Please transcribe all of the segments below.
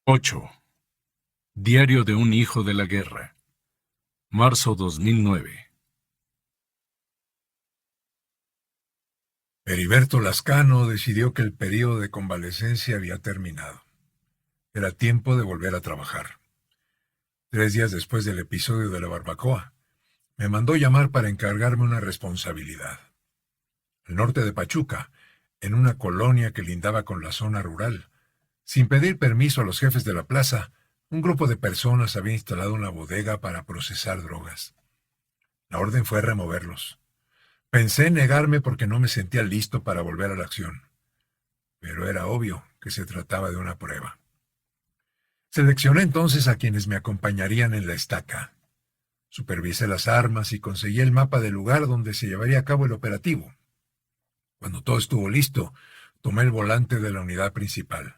8. Diario de un hijo de la guerra. Marzo 2009. Heriberto Lascano decidió que el período de convalecencia había terminado. Era tiempo de volver a trabajar. 3 días después del episodio de la barbacoa, me mandó llamar para encargarme una responsabilidad. Al norte de Pachuca, en una colonia que lindaba con la zona rural, sin pedir permiso a los jefes de la plaza, un grupo de personas había instalado una bodega para procesar drogas. La orden fue removerlos. Pensé en negarme porque no me sentía listo para volver a la acción, pero era obvio que se trataba de una prueba. Seleccioné entonces a quienes me acompañarían en la estaca. Supervisé las armas y conseguí el mapa del lugar donde se llevaría a cabo el operativo. Cuando todo estuvo listo, tomé el volante de la unidad principal,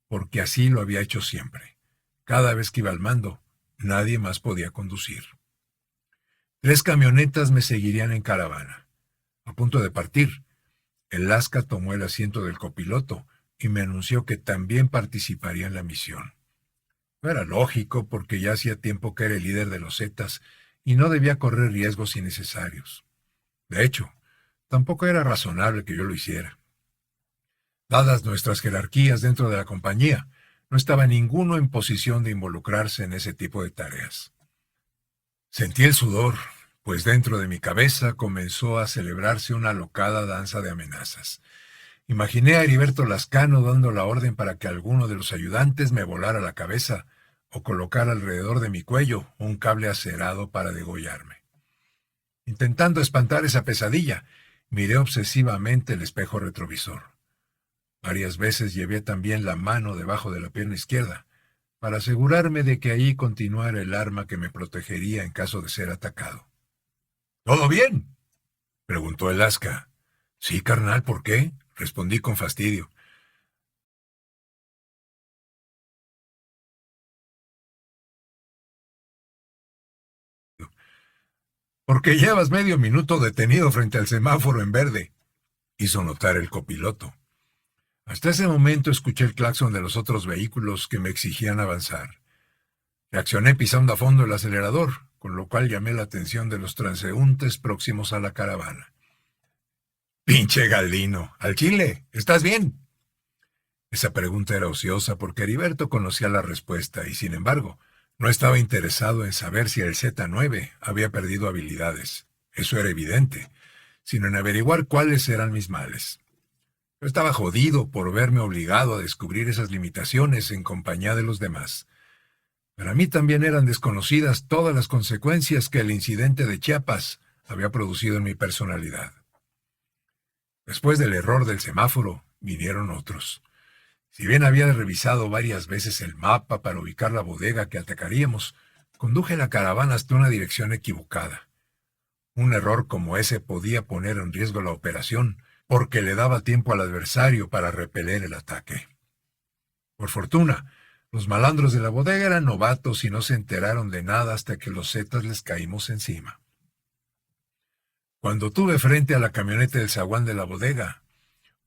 porque así lo había hecho siempre. Cada vez que iba al mando, nadie más podía conducir. 3 camionetas me seguirían en caravana. A punto de partir, el Lasca tomó el asiento del copiloto y me anunció que también participaría en la misión. No era lógico porque ya hacía tiempo que era el líder de los Zetas y no debía correr riesgos innecesarios. De hecho, tampoco era razonable que yo lo hiciera. Dadas nuestras jerarquías dentro de la compañía, no estaba ninguno en posición de involucrarse en ese tipo de tareas. Sentí el sudor, pues dentro de mi cabeza comenzó a celebrarse una alocada danza de amenazas. Imaginé a Heriberto Lascano dando la orden para que alguno de los ayudantes me volara la cabeza o colocara alrededor de mi cuello un cable acerado para degollarme. Intentando espantar esa pesadilla, miré obsesivamente el espejo retrovisor. Varias veces llevé también la mano debajo de la pierna izquierda, para asegurarme de que allí continuara el arma que me protegería en caso de ser atacado. ¿Todo bien?, preguntó el Lasca. Sí, carnal, ¿por qué?, respondí con fastidio. Porque llevas medio minuto detenido frente al semáforo en verde, hizo notar el copiloto. Hasta ese momento escuché el claxon de los otros vehículos que me exigían avanzar. Reaccioné pisando a fondo el acelerador, con lo cual llamé la atención de los transeúntes próximos a la caravana. ¡Pinche Galdino! ¡Al chile! ¿Estás bien? Esa pregunta era ociosa porque Heriberto conocía la respuesta y, sin embargo, no estaba interesado en saber si el Z9 había perdido habilidades. Eso era evidente, sino en averiguar cuáles eran mis males. Yo estaba jodido por verme obligado a descubrir esas limitaciones en compañía de los demás. Para mí también eran desconocidas todas las consecuencias que el incidente de Chiapas había producido en mi personalidad. Después del error del semáforo, vinieron otros. Si bien había revisado varias veces el mapa para ubicar la bodega que atacaríamos, conduje la caravana hasta una dirección equivocada. Un error como ese podía poner en riesgo la operación, porque le daba tiempo al adversario para repeler el ataque. Por fortuna, los malandros de la bodega eran novatos y no se enteraron de nada hasta que los Zetas les caímos encima. Cuando tuve frente a la camioneta del zaguán de la bodega,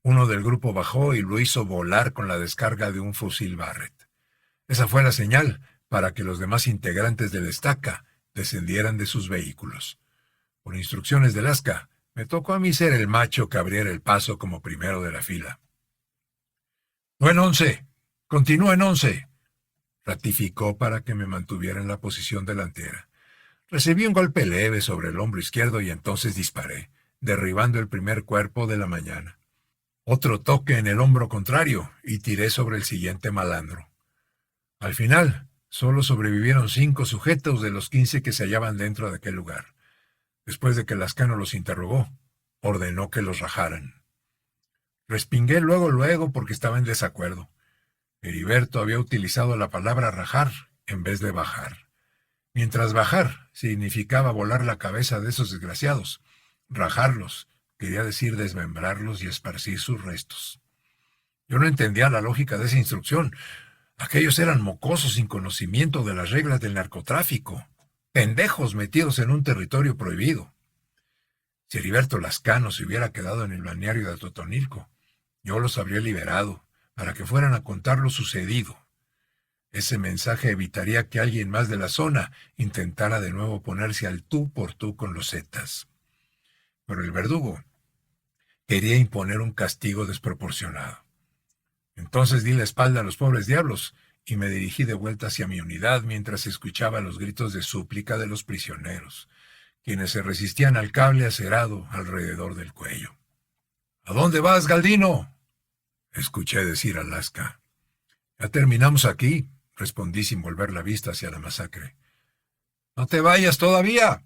uno del grupo bajó y lo hizo volar con la descarga de un fusil Barrett. Esa fue la señal para que los demás integrantes de la estaca descendieran de sus vehículos. Por instrucciones de Lasca, me tocó a mí ser el macho que abriera el paso como primero de la fila. «No en 11. Continúa en 11», ratificó para que me mantuviera en la posición delantera. Recibí un golpe leve sobre el hombro izquierdo y entonces disparé, derribando el primer cuerpo de la mañana. Otro toque en el hombro contrario y tiré sobre el siguiente malandro. Al final, solo sobrevivieron 5 sujetos de los 15 que se hallaban dentro de aquel lugar. Después de que Lascano los interrogó, ordenó que los rajaran. Respingué luego porque estaba en desacuerdo. Heriberto había utilizado la palabra rajar en vez de bajar. Mientras bajar significaba volar la cabeza de esos desgraciados, rajarlos quería decir desmembrarlos y esparcir sus restos. Yo no entendía la lógica de esa instrucción. Aquellos eran mocosos sin conocimiento de las reglas del narcotráfico, pendejos metidos en un territorio prohibido. Si Heriberto Lascano se hubiera quedado en el balneario de Atotonilco, yo los habría liberado para que fueran a contar lo sucedido. Ese mensaje evitaría que alguien más de la zona intentara de nuevo ponerse al tú por tú con los Zetas. Pero el verdugo quería imponer un castigo desproporcionado. Entonces di la espalda a los pobres diablos y me dirigí de vuelta hacia mi unidad mientras escuchaba los gritos de súplica de los prisioneros, quienes se resistían al cable acerado alrededor del cuello. —¿A dónde vas, Galdino? —escuché decir a Alaska. —Ya terminamos aquí —respondí sin volver la vista hacia la masacre. —¡No te vayas todavía!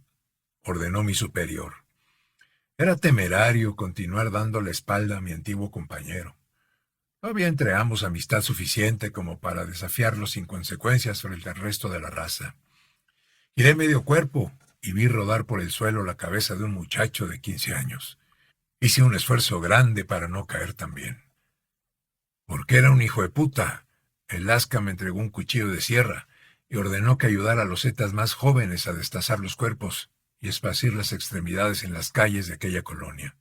—ordenó mi superior. Era temerario continuar dando la espalda a mi antiguo compañero. No había entre ambos amistad suficiente como para desafiarlo sin consecuencias frente al resto de la raza. Giré medio cuerpo y vi rodar por el suelo la cabeza de un muchacho de 15 años. Hice un esfuerzo grande para no caer también. Porque era un hijo de puta. El Lasca me entregó un cuchillo de sierra y ordenó que ayudara a los Zetas más jóvenes a destazar los cuerpos y esparcir las extremidades en las calles de aquella colonia.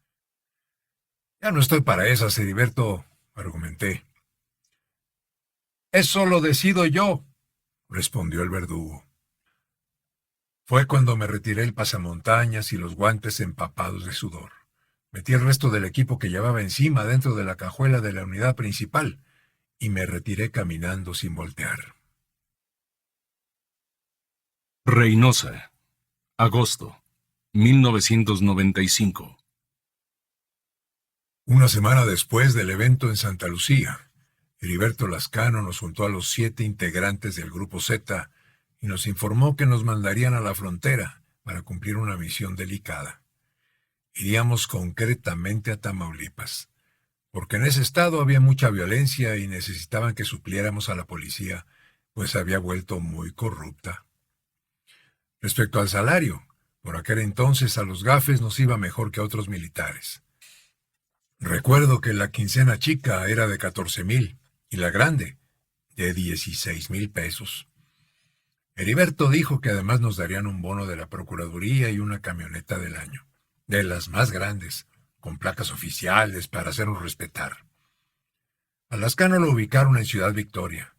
—Ya no estoy para esas, Heriberto —argumenté. —Eso lo decido yo —respondió el verdugo. Fue cuando me retiré el pasamontañas y los guantes empapados de sudor. Metí el resto del equipo que llevaba encima dentro de la cajuela de la unidad principal y me retiré caminando sin voltear. Reynosa, agosto, 1995. Una semana después del evento en Santa Lucía, Heriberto Lascano nos juntó a los 7 integrantes del Grupo Z y nos informó que nos mandarían a la frontera para cumplir una misión delicada. Iríamos concretamente a Tamaulipas, porque en ese estado había mucha violencia y necesitaban que supliéramos a la policía, pues se había vuelto muy corrupta. Respecto al salario, por aquel entonces a los gafes nos iba mejor que a otros militares. Recuerdo que la quincena chica era de 14,000 y la grande de 16,000 pesos. Heriberto dijo que además nos darían un bono de la Procuraduría y una camioneta del año, de las más grandes, con placas oficiales para hacernos respetar. A Lascano lo ubicaron en Ciudad Victoria.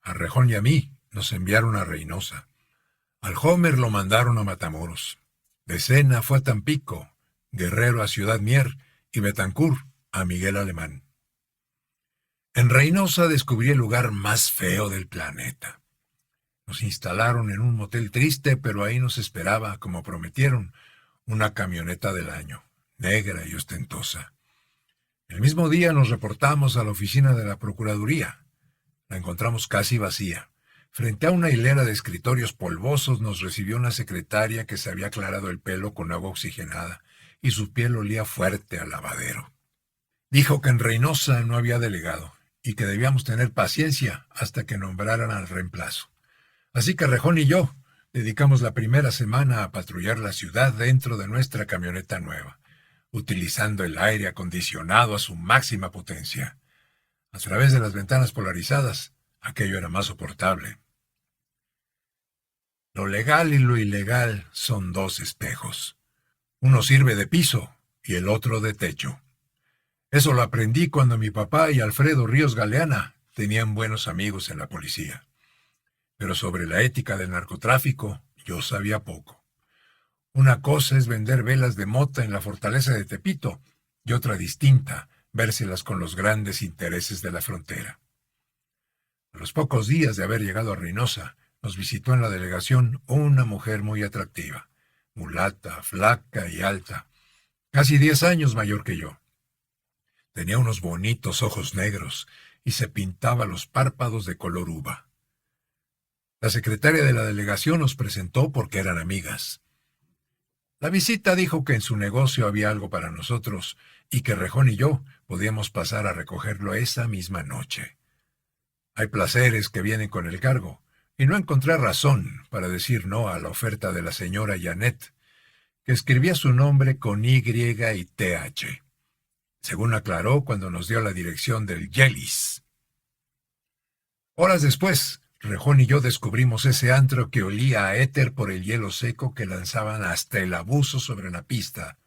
A Rejón y a mí nos enviaron a Reynosa. Al Homer lo mandaron a Matamoros. De Sena fue a Tampico, Guerrero a Ciudad Mier y Betancur a Miguel Alemán. En Reynosa descubrí el lugar más feo del planeta. Nos instalaron en un motel triste, pero ahí nos esperaba, como prometieron, una camioneta del año, negra y ostentosa. El mismo día nos reportamos a la oficina de la Procuraduría. La encontramos casi vacía. Frente a una hilera de escritorios polvosos nos recibió una secretaria que se había aclarado el pelo con agua oxigenada y su piel olía fuerte a lavadero. Dijo que en Reynosa no había delegado y que debíamos tener paciencia hasta que nombraran al reemplazo. Así que Rejón y yo dedicamos la primera semana a patrullar la ciudad dentro de nuestra camioneta nueva, utilizando el aire acondicionado a su máxima potencia. A través de las ventanas polarizadas, aquello era más soportable. Lo legal y lo ilegal son 2 espejos. Uno sirve de piso y el otro de techo. Eso lo aprendí cuando mi papá y Alfredo Ríos Galeana tenían buenos amigos en la policía. Pero sobre la ética del narcotráfico yo sabía poco. Una cosa es vender velas de mota en la fortaleza de Tepito y otra distinta, vérselas con los grandes intereses de la frontera. A los pocos días de haber llegado a Reynosa, nos visitó en la delegación una mujer muy atractiva, mulata, flaca y alta, casi 10 años mayor que yo. Tenía unos bonitos ojos negros y se pintaba los párpados de color uva. La secretaria de la delegación nos presentó porque eran amigas. La visita dijo que en su negocio había algo para nosotros y que Rejón y yo podíamos pasar a recogerlo esa misma noche. Hay placeres que vienen con el cargo, y no encontré razón para decir no a la oferta de la señora Janet, que escribía su nombre con Y y TH, según aclaró cuando nos dio la dirección del Yelis. Horas después, Rejón y yo descubrimos ese antro que olía a éter por el hielo seco que lanzaban hasta el abuso sobre la pista,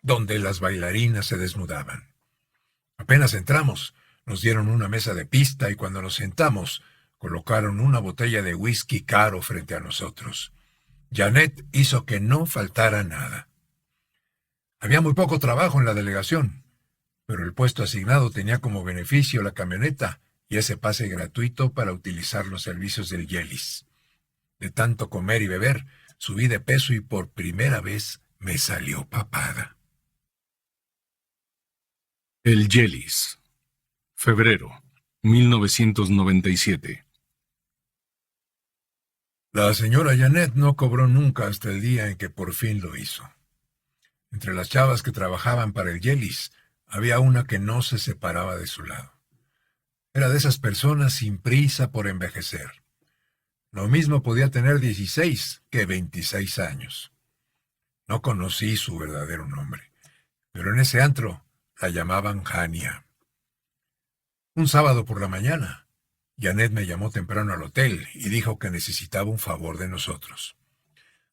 donde las bailarinas se desnudaban. Apenas entramos, nos dieron una mesa de pista y cuando nos sentamos, Colocaron una botella de whisky caro frente a nosotros. Janet hizo que no faltara nada. Había muy poco trabajo en la delegación, pero el puesto asignado tenía como beneficio la camioneta y ese pase gratuito para utilizar los servicios del Yelis. De tanto comer y beber, subí de peso y por primera vez me salió papada. El Yelis. Febrero, 1997. La señora Janet no cobró nunca hasta el día en que por fin lo hizo. Entre las chavas que trabajaban para el Yelis, había una que no se separaba de su lado. Era de esas personas sin prisa por envejecer. Lo mismo podía tener 16 que 26 años. No conocí su verdadero nombre, pero en ese antro la llamaban Hania. Un sábado por la mañana, Janet me llamó temprano al hotel y dijo que necesitaba un favor de nosotros.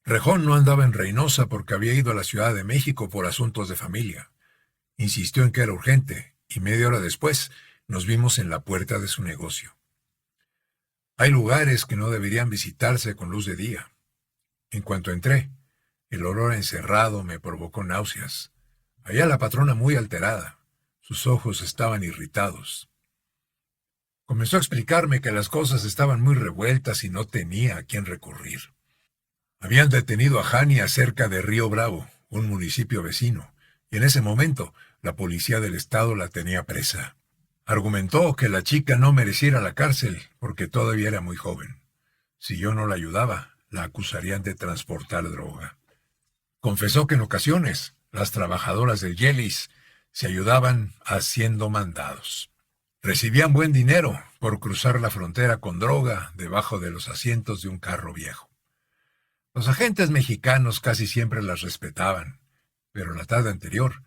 Rejón no andaba en Reynosa porque había ido a la Ciudad de México por asuntos de familia. Insistió en que era urgente, y media hora después nos vimos en la puerta de su negocio. Hay lugares que no deberían visitarse con luz de día. En cuanto entré, el olor a encerrado me provocó náuseas. Hallé a la patrona muy alterada. Sus ojos estaban irritados. Comenzó a explicarme que las cosas estaban muy revueltas y no tenía a quién recurrir. Habían detenido a Hania cerca de Río Bravo, un municipio vecino, y en ese momento la policía del estado la tenía presa. Argumentó que la chica no mereciera la cárcel porque todavía era muy joven. Si yo no la ayudaba, la acusarían de transportar droga. Confesó que en ocasiones las trabajadoras del Yelis se ayudaban haciendo mandados. Recibían buen dinero por cruzar la frontera con droga debajo de los asientos de un carro viejo. Los agentes mexicanos casi siempre las respetaban, pero la tarde anterior,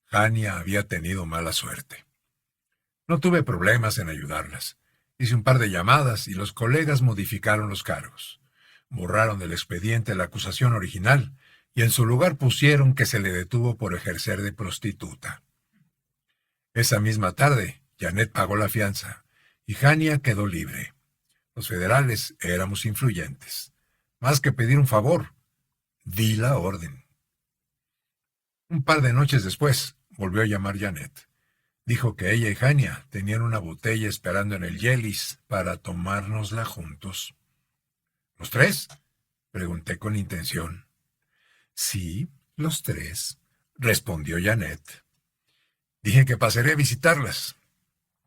Hania había tenido mala suerte. No tuve problemas en ayudarlas. Hice un par de llamadas y los colegas modificaron los cargos. Borraron del expediente la acusación original y en su lugar pusieron que se le detuvo por ejercer de prostituta. Esa misma tarde, Janet pagó la fianza y Hania quedó libre. Los federales éramos influyentes. Más que pedir un favor, di la orden. Un par de noches después, volvió a llamar Janet. Dijo que ella y Hania tenían una botella esperando en el Yelis para tomárnosla juntos. ¿Los tres?, pregunté con intención. Sí, los tres, respondió Janet. Dije que pasaré a visitarlas.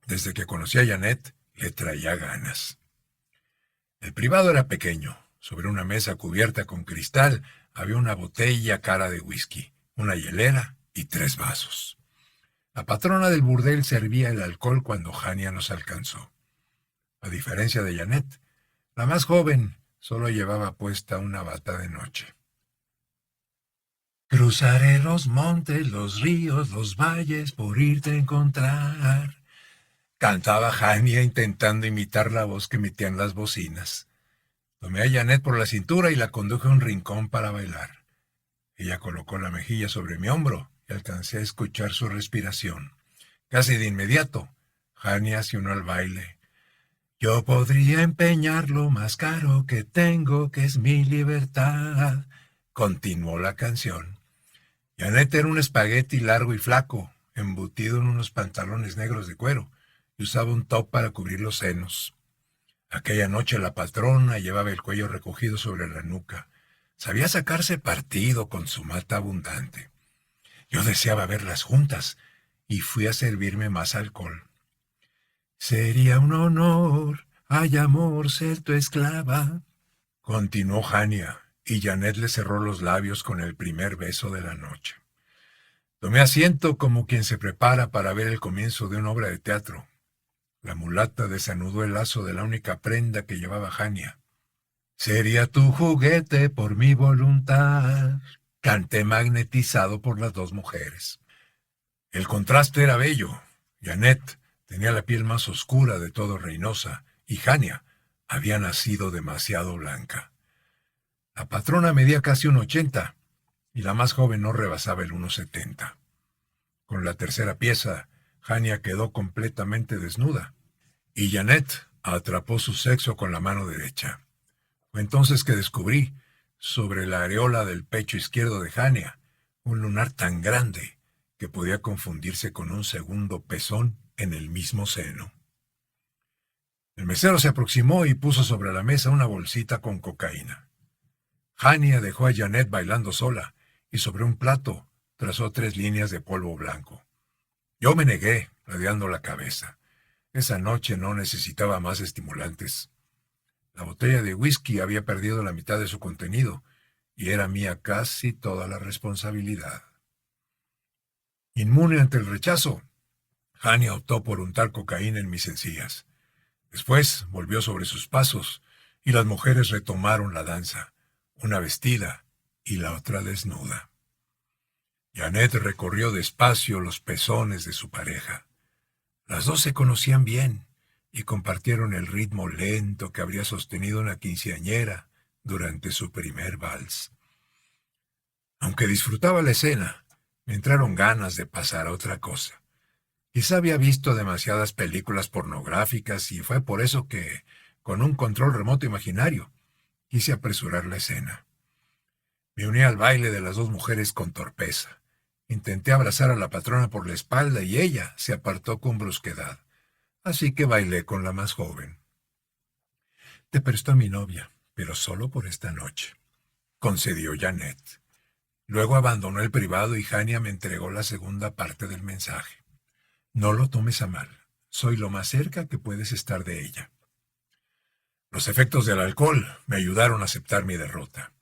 Desde que conocí a Janet, le traía ganas. El privado era pequeño. Sobre una mesa cubierta con cristal había una botella cara de whisky, una hielera y 3 vasos. La patrona del burdel servía el alcohol cuando Hania nos alcanzó. A diferencia de Janet, la más joven solo llevaba puesta una bata de noche. Cruzaré los montes, los ríos, los valles por irte a encontrar, cantaba Hania intentando imitar la voz que emitían las bocinas. Tomé a Janet por la cintura y la conduje a un rincón para bailar. Ella colocó la mejilla sobre mi hombro y alcancé a escuchar su respiración. Casi de inmediato, Hania se unió al baile. Yo podría empeñar lo más caro que tengo, que es mi libertad, continuó la canción. Janet era un espagueti largo y flaco, embutido en unos pantalones negros de cuero, y usaba un top para cubrir los senos. Aquella noche la patrona llevaba el cuello recogido sobre la nuca. Sabía sacarse partido con su mata abundante. Yo deseaba verlas juntas, y fui a servirme más alcohol. Sería un honor, ay amor, ser tu esclava, continuó Hania, y Janet le cerró los labios con el primer beso de la noche. Tomé asiento como quien se prepara para ver el comienzo de una obra de teatro. La mulata desanudó el lazo de la única prenda que llevaba Hania. Sería tu juguete por mi voluntad, canté magnetizado por las dos mujeres. El contraste era bello. Janet tenía la piel más oscura de todo Reynosa, y Hania había nacido demasiado blanca. La patrona medía casi 1,80, y la más joven no rebasaba el 1,70. Con la tercera pieza, Hania quedó completamente desnuda, y Janet atrapó su sexo con la mano derecha. Fue entonces que descubrí, sobre la areola del pecho izquierdo de Hania, un lunar tan grande que podía confundirse con un segundo pezón en el mismo seno. El mesero se aproximó y puso sobre la mesa una bolsita con cocaína. Hania dejó a Janet bailando sola y sobre un plato trazó 3 líneas de polvo blanco. Yo me negué, ladeando la cabeza. Esa noche no necesitaba más estimulantes. La botella de whisky había perdido la mitad de su contenido y era mía casi toda la responsabilidad. Inmune ante el rechazo, Hania optó por untar cocaína en mis encías. Después volvió sobre sus pasos y las mujeres retomaron la danza, una vestida y la otra desnuda. Janet recorrió despacio los pezones de su pareja. Las dos se conocían bien y compartieron el ritmo lento que habría sostenido una quinceañera durante su primer vals. Aunque disfrutaba la escena, me entraron ganas de pasar a otra cosa. Quizá había visto demasiadas películas pornográficas y fue por eso que, con un control remoto imaginario, quise apresurar la escena. Me uní al baile de las dos mujeres con torpeza. Intenté abrazar a la patrona por la espalda y ella se apartó con brusquedad. Así que bailé con la más joven. Te presto a mi novia, pero solo por esta noche, concedió Janet. Luego abandonó el privado y Hania me entregó la segunda parte del mensaje. No lo tomes a mal. Soy lo más cerca que puedes estar de ella. Los efectos del alcohol me ayudaron a aceptar mi derrota.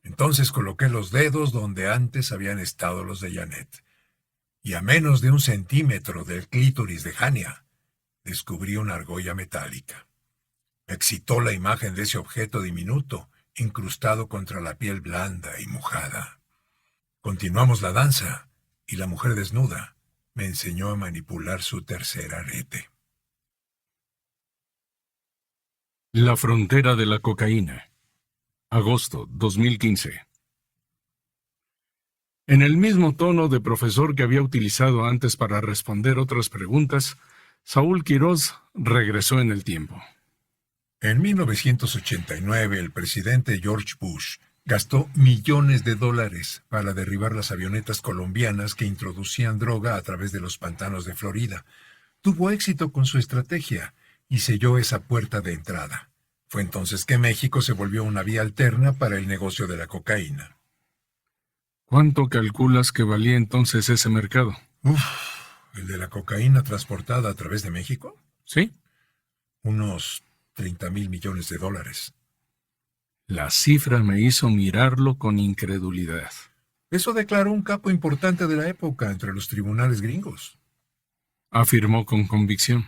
Entonces coloqué los dedos donde antes habían estado los de Janet. Y a menos de 1 centímetro del clítoris de Hania, descubrí una argolla metálica. Me excitó la imagen de ese objeto diminuto, incrustado contra la piel blanda y mojada. Continuamos la danza, y la mujer desnuda me enseñó a manipular su tercer arete. La frontera de la cocaína. Agosto 2015. En el mismo tono de profesor que había utilizado antes para responder otras preguntas, Saúl Quirós regresó en el tiempo. En 1989, el presidente George Bush gastó millones de dólares para derribar las avionetas colombianas que introducían droga a través de los pantanos de Florida. Tuvo éxito con su estrategia y selló esa puerta de entrada. Fue entonces que México se volvió una vía alterna para el negocio de la cocaína. ¿Cuánto calculas que valía entonces ese mercado? ¿El de la cocaína transportada a través de México? ¿Sí? Unos 30,000 millones de dólares. La cifra me hizo mirarlo con incredulidad. Eso declaró un capo importante de la época entre los tribunales gringos. Afirmó con convicción.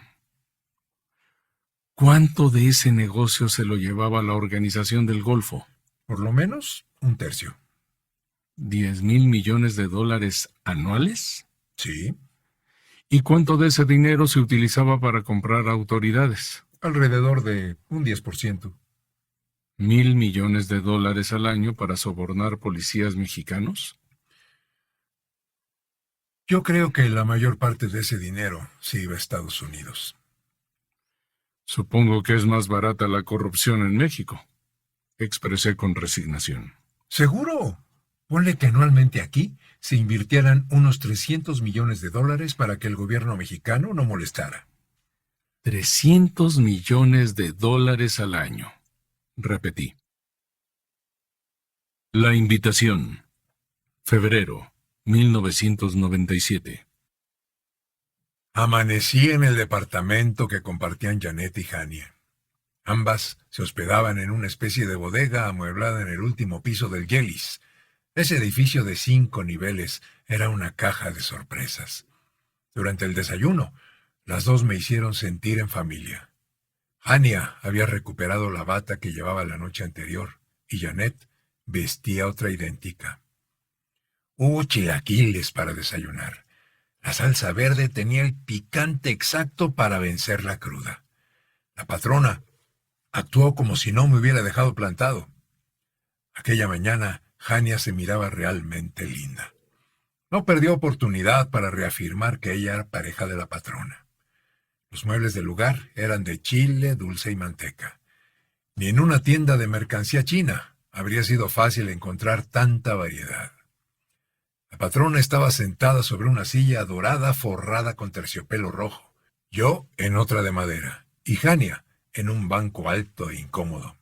¿Cuánto de ese negocio se lo llevaba la Organización del Golfo? Por lo menos 1/3. ¿10,000 millones de dólares anuales? Sí. ¿Y cuánto de ese dinero se utilizaba para comprar autoridades? Alrededor de un 10%. ¿1,000 millones de dólares al año para sobornar policías mexicanos? Yo creo que la mayor parte de ese dinero se iba a Estados Unidos. Supongo que es más barata la corrupción en México, expresé con resignación. ¿Seguro? Ponle que anualmente aquí se invirtieran unos 300 millones de dólares para que el gobierno mexicano no molestara. 300 millones de dólares al año, repetí. La invitación. Febrero 1997. Amanecí en el departamento que compartían Janet y Hania. Ambas se hospedaban en una especie de bodega amueblada en el último piso del Yelis. Ese edificio de 5 niveles era una caja de sorpresas. Durante el desayuno, las dos me hicieron sentir en familia. Hania había recuperado la bata que llevaba la noche anterior, y Janet vestía otra idéntica. Hubo chilaquiles para desayunar. La salsa verde tenía el picante exacto para vencer la cruda. La patrona actuó como si no me hubiera dejado plantado. Aquella mañana, Hania se miraba realmente linda. No perdió oportunidad para reafirmar que ella era pareja de la patrona. Los muebles del lugar eran de chile, dulce y manteca. Ni en una tienda de mercancía china habría sido fácil encontrar tanta variedad. La patrona estaba sentada sobre una silla dorada forrada con terciopelo rojo, yo en otra de madera, y Jania en un banco alto e incómodo.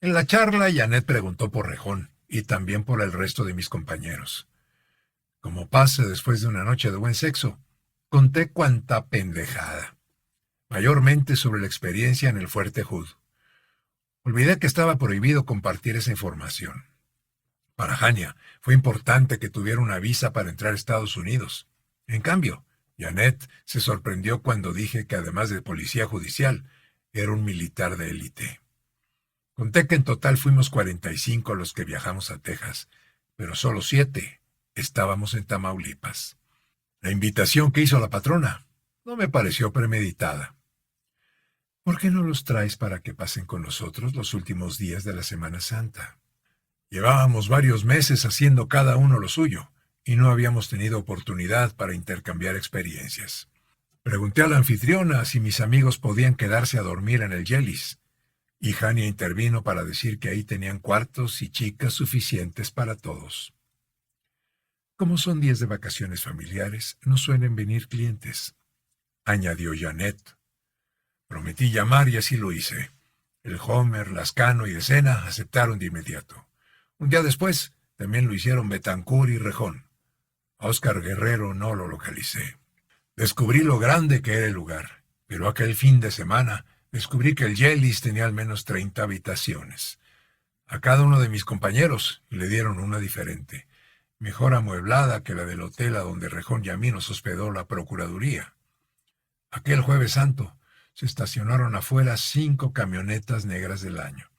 En la charla, Janet preguntó por Rejón y también por el resto de mis compañeros. Como pasa después de una noche de buen sexo, conté cuanta pendejada, mayormente sobre la experiencia en el Fuerte Hood. Olvidé que estaba prohibido compartir esa información. Para Jania fue importante que tuviera una visa para entrar a Estados Unidos. En cambio, Janet se sorprendió cuando dije que además de policía judicial, era un militar de élite. Conté que en total fuimos 45 los que viajamos a Texas, pero solo 7 estábamos en Tamaulipas. La invitación que hizo la patrona no me pareció premeditada. ¿Por qué no los traes para que pasen con nosotros los últimos días de la Semana Santa? Llevábamos varios meses haciendo cada uno lo suyo, y no habíamos tenido oportunidad para intercambiar experiencias. Pregunté a la anfitriona si mis amigos podían quedarse a dormir en el Jellies, y Jania intervino para decir que ahí tenían cuartos y chicas suficientes para todos. Como son días de vacaciones familiares, no suelen venir clientes, añadió Janet. Prometí llamar y así lo hice. El Homer, Lascano y Escena aceptaron de inmediato. Un día después, también lo hicieron Betancourt y Rejón. A Óscar Guerrero no lo localicé. Descubrí lo grande que era el lugar, pero aquel fin de semana descubrí que el Jellies tenía al menos 30 habitaciones. A cada uno de mis compañeros le dieron una diferente, mejor amueblada que la del hotel a donde Rejón y a mí nos hospedó la Procuraduría. Aquel Jueves Santo se estacionaron afuera 5 camionetas negras del año,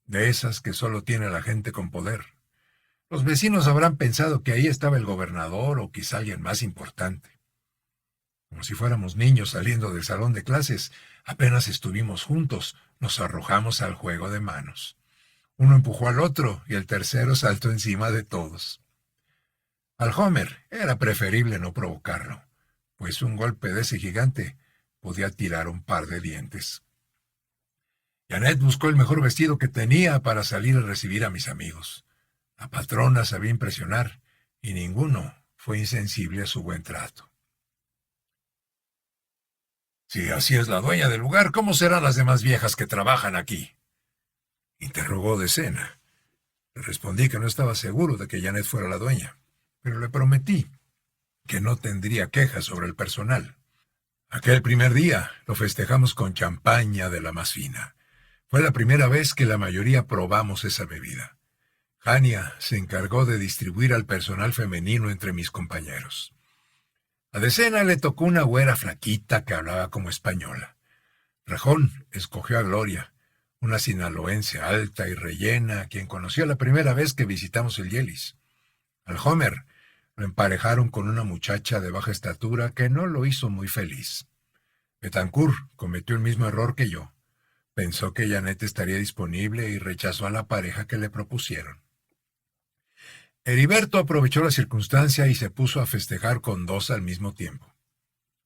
de esas que solo tiene la gente con poder. Los vecinos habrán pensado que ahí estaba el gobernador o quizá alguien más importante. Como si fuéramos niños saliendo del salón de clases, apenas estuvimos juntos, nos arrojamos al juego de manos. Uno empujó al otro y el tercero saltó encima de todos. Al Homer era preferible no provocarlo, pues un golpe de ese gigante podía tirar un par de dientes. Janet buscó el mejor vestido que tenía para salir a recibir a mis amigos. La patrona sabía impresionar, y ninguno fue insensible a su buen trato. Si así es la dueña del lugar, ¿cómo serán las demás viejas que trabajan aquí?, interrogó de Escena. Le respondí que no estaba seguro de que Janet fuera la dueña, pero le prometí que no tendría quejas sobre el personal. Aquel primer día lo festejamos con champaña de la más fina. Fue la primera vez que la mayoría probamos esa bebida. Jania se encargó de distribuir al personal femenino entre mis compañeros. A de Escena le tocó una güera flaquita que hablaba como española. Rejón escogió a Gloria, una sinaloense alta y rellena, a quien conoció la primera vez que visitamos el Jellies. Al Homer lo emparejaron con una muchacha de baja estatura que no lo hizo muy feliz. Betancourt cometió el mismo error que yo. Pensó que Janet estaría disponible y rechazó a la pareja que le propusieron. Heriberto aprovechó la circunstancia y se puso a festejar con 2 al mismo tiempo.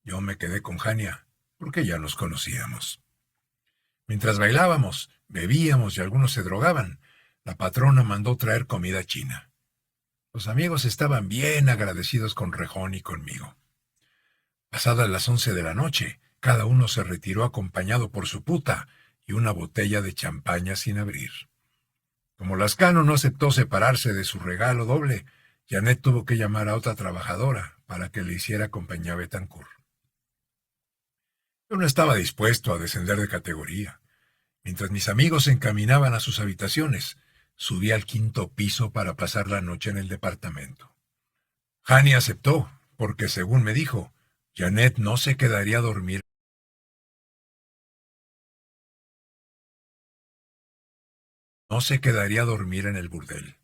Yo me quedé con Jania, porque ya nos conocíamos. Mientras bailábamos, bebíamos y algunos se drogaban, la patrona mandó traer comida china. Los amigos estaban bien agradecidos con Rejón y conmigo. Pasadas las 11 de la noche, cada uno se retiró acompañado por su puta y una botella de champaña sin abrir. Como Lascano no aceptó separarse de su regalo doble, Janet tuvo que llamar a otra trabajadora para que le hiciera compañía a Betancourt. Yo no estaba dispuesto a descender de categoría. Mientras mis amigos se encaminaban a sus habitaciones, subí al 5º piso para pasar la noche en el departamento. Jania aceptó, porque según me dijo, Janet no se quedaría a dormir. No se quedaría a dormir en el burdel.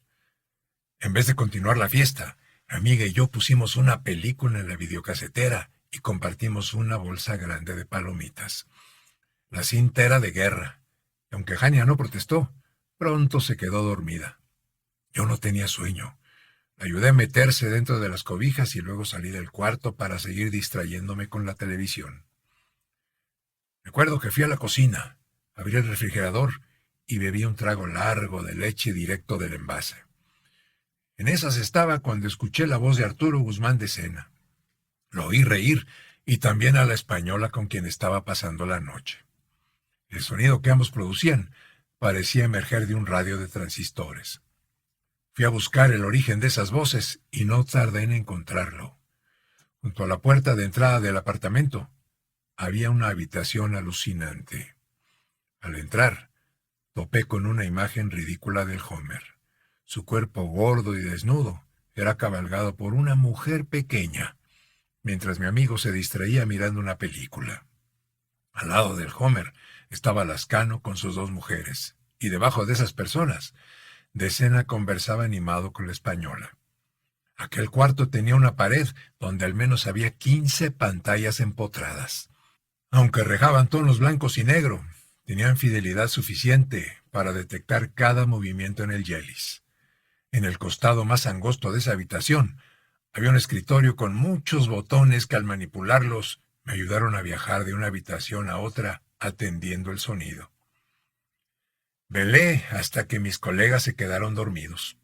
En vez de continuar la fiesta, mi amiga y yo pusimos una película en la videocasetera y compartimos una bolsa grande de palomitas. La cinta era de guerra, y aunque Jania no protestó, pronto se quedó dormida. Yo no tenía sueño. La ayudé a meterse dentro de las cobijas y luego salí del cuarto para seguir distrayéndome con la televisión. Recuerdo que fui a la cocina, abrí el refrigerador y bebí un trago largo de leche directo del envase. En esas estaba cuando escuché la voz de Arturo Guzmán de Sena. Lo oí reír y también a la española con quien estaba pasando la noche. El sonido que ambos producían parecía emerger de un radio de transistores. Fui a buscar el origen de esas voces y no tardé en encontrarlo. Junto a la puerta de entrada del apartamento había una habitación alucinante. Al entrar, topé con una imagen ridícula del Homer. Su cuerpo gordo y desnudo era cabalgado por una mujer pequeña, mientras mi amigo se distraía mirando una película. Al lado del Homer estaba Lascano con sus dos mujeres, y debajo de esas personas, de Sena conversaba animado con la española. Aquel cuarto tenía una pared donde al menos había 15 pantallas empotradas. Aunque rejaban tonos blancos y negro, tenían fidelidad suficiente para detectar cada movimiento en el Yelis. En el costado más angosto de esa habitación había un escritorio con muchos botones que al manipularlos me ayudaron a viajar de una habitación a otra atendiendo el sonido. Velé hasta que mis colegas se quedaron dormidos.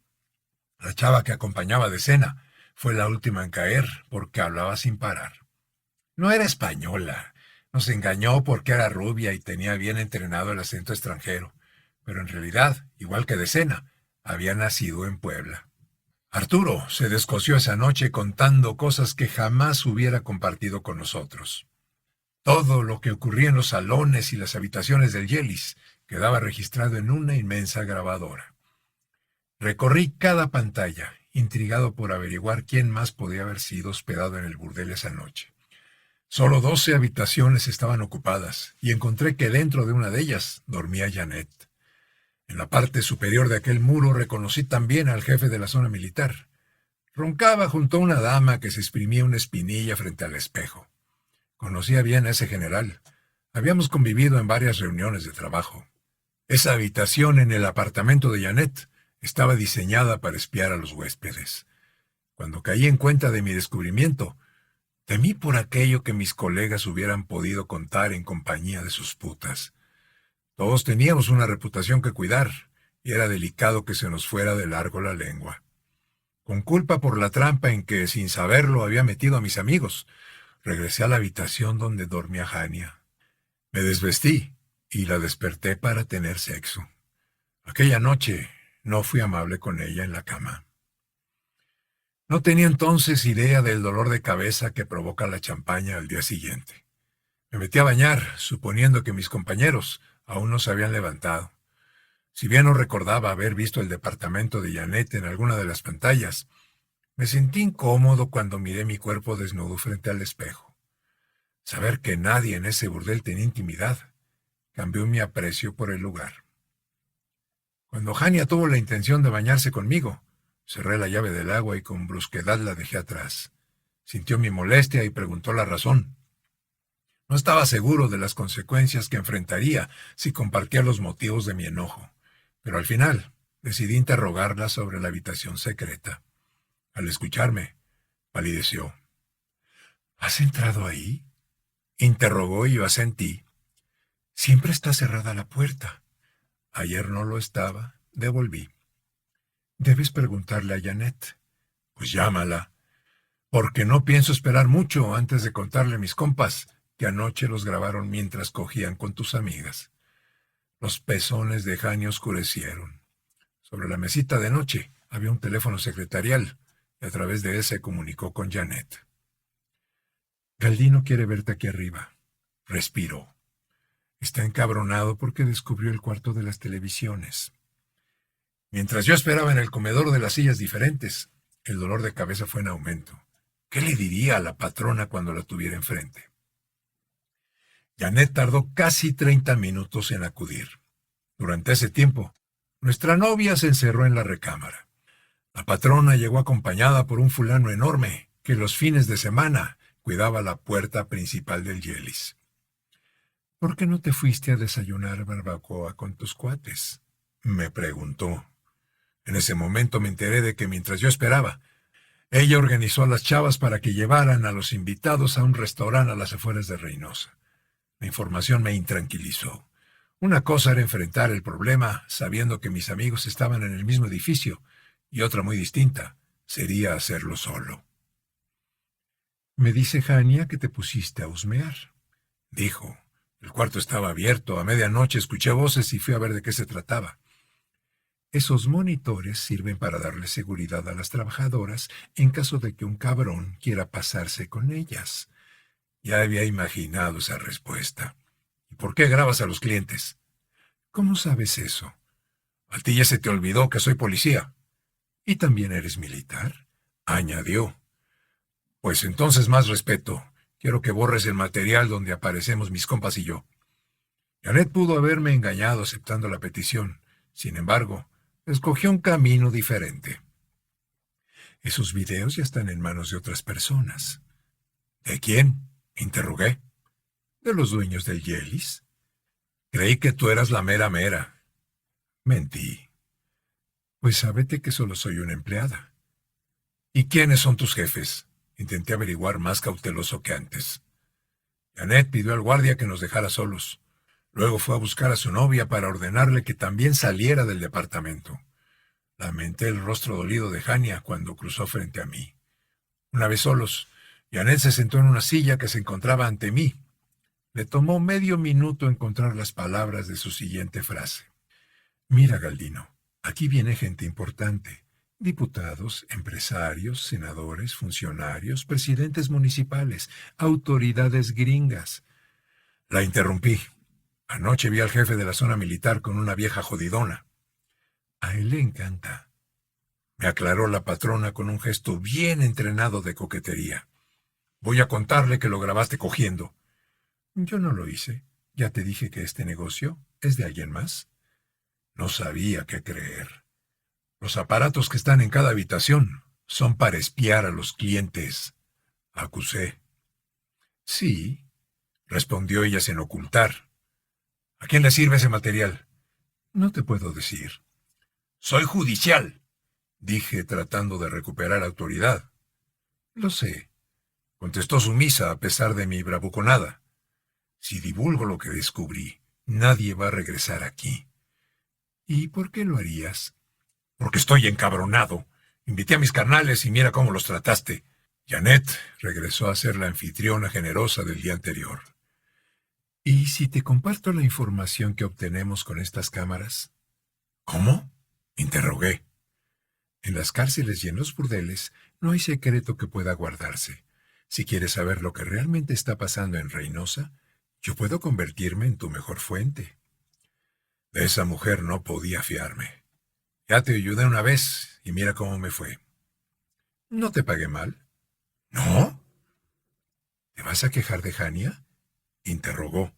La chava que acompañaba de Sena fue la última en caer porque hablaba sin parar. No era española. Nos engañó porque era rubia y tenía bien entrenado el acento extranjero, pero en realidad, igual que de Sena, había nacido en Puebla. Arturo se descosió esa noche contando cosas que jamás hubiera compartido con nosotros. Todo lo que ocurría en los salones y las habitaciones del Yelis quedaba registrado en una inmensa grabadora. Recorrí cada pantalla, intrigado por averiguar quién más podía haber sido hospedado en el burdel esa noche. Solo 12 habitaciones estaban ocupadas, y encontré que dentro de una de ellas dormía Janet. En la parte superior de aquel muro reconocí también al jefe de la zona militar. Roncaba junto a una dama que se exprimía una espinilla frente al espejo. Conocía bien a ese general. Habíamos convivido en varias reuniones de trabajo. Esa habitación en el apartamento de Janet estaba diseñada para espiar a los huéspedes. Cuando caí en cuenta de mi descubrimiento, temí por aquello que mis colegas hubieran podido contar en compañía de sus putas. Todos teníamos una reputación que cuidar, y era delicado que se nos fuera de largo la lengua. Con culpa por la trampa en que, sin saberlo, había metido a mis amigos, regresé a la habitación donde dormía Jania. Me desvestí y la desperté para tener sexo. Aquella noche no fui amable con ella en la cama. No tenía entonces idea del dolor de cabeza que provoca la champaña al día siguiente. Me metí a bañar, suponiendo que mis compañeros aún no se habían levantado. Si bien no recordaba haber visto el departamento de Janet en alguna de las pantallas, me sentí incómodo cuando miré mi cuerpo desnudo frente al espejo. Saber que nadie en ese burdel tenía intimidad cambió mi aprecio por el lugar. Cuando Jania tuvo la intención de bañarse conmigo, cerré la llave del agua y con brusquedad la dejé atrás. Sintió mi molestia y preguntó la razón. No estaba seguro de las consecuencias que enfrentaría si compartía los motivos de mi enojo, pero al final decidí interrogarla sobre la habitación secreta. Al escucharme, palideció. ¿Has entrado ahí? Interrogó y yo asentí. Siempre está cerrada la puerta. Ayer no lo estaba, devolví. Debes preguntarle a Janet. Pues llámala, porque no pienso esperar mucho antes de contarle a mis compas que anoche los grabaron mientras cogían con tus amigas. Los pezones de Jania oscurecieron. Sobre la mesita de noche había un teléfono secretarial, y a través de él se comunicó con Janet. Galdino quiere verte aquí arriba. Respiró. Está encabronado porque descubrió el cuarto de las televisiones. Mientras yo esperaba en el comedor de las sillas diferentes, el dolor de cabeza fue en aumento. ¿Qué le diría a la patrona cuando la tuviera enfrente? Janet tardó casi 30 minutos en acudir. Durante ese tiempo, nuestra novia se encerró en la recámara. La patrona llegó acompañada por un fulano enorme que los fines de semana cuidaba la puerta principal del Yelis. ¿Por qué no te fuiste a desayunar barbacoa con tus cuates?, me preguntó. En ese momento me enteré de que mientras yo esperaba, ella organizó a las chavas para que llevaran a los invitados a un restaurante a las afueras de Reynosa. La información me intranquilizó. Una cosa era enfrentar el problema sabiendo que mis amigos estaban en el mismo edificio, y otra muy distinta sería hacerlo solo. Me dice Hania que te pusiste a husmear, dijo. El cuarto estaba abierto. A medianoche escuché voces y fui a ver de qué se trataba. Esos monitores sirven para darle seguridad a las trabajadoras en caso de que un cabrón quiera pasarse con ellas. Ya había imaginado esa respuesta. ¿Y por qué grabas a los clientes? ¿Cómo sabes eso? A ti ya se te olvidó que soy policía. ¿Y también eres militar? Añadió. Pues entonces más respeto. Quiero que borres el material donde aparecemos mis compas y yo. Janet pudo haberme engañado aceptando la petición. Sin embargo, escogió un camino diferente. Esos videos ya están en manos de otras personas. ¿De quién? Interrogué. De los dueños del Yelis. Creí que tú eras la mera mera. Mentí. Pues sábete que solo soy una empleada. ¿Y quiénes son tus jefes? Intenté averiguar más cauteloso que antes. Janet pidió al guardia que nos dejara solos. Luego fue a buscar a su novia para ordenarle que también saliera del departamento. Lamenté el rostro dolido de Hania cuando cruzó frente a mí. Una vez solos, Janet se sentó en una silla que se encontraba ante mí. Le tomó medio minuto encontrar las palabras de su siguiente frase. Mira, Galdino, aquí viene gente importante. Diputados, empresarios, senadores, funcionarios, presidentes municipales, autoridades gringas. La interrumpí. Anoche vi al jefe de la zona militar con una vieja jodidona. A él le encanta. Me aclaró la patrona con un gesto bien entrenado de coquetería. Voy a contarle que lo grabaste cogiendo. Yo no lo hice. Ya te dije que este negocio es de alguien más. No sabía qué creer. Los aparatos que están en cada habitación son para espiar a los clientes, acusé. Sí, respondió ella sin ocultar. ¿A quién le sirve ese material? No te puedo decir. Soy judicial, dije tratando de recuperar autoridad. Lo sé, contestó sumisa a pesar de mi bravuconada. Si divulgo lo que descubrí, nadie va a regresar aquí. ¿Y por qué lo harías? Porque estoy encabronado. Invité a mis carnales y mira cómo los trataste. Janet regresó a ser la anfitriona generosa del día anterior. ¿Y si te comparto la información que obtenemos con estas cámaras? ¿Cómo? Interrogué. En las cárceles y en los burdeles no hay secreto que pueda guardarse. Si quieres saber lo que realmente está pasando en Reynosa, yo puedo convertirme en tu mejor fuente. De esa mujer no podía fiarme. Ya te ayudé una vez y mira cómo me fue. ¿No te pagué mal? ¿No? ¿Te vas a quejar de Hania? Interrogó.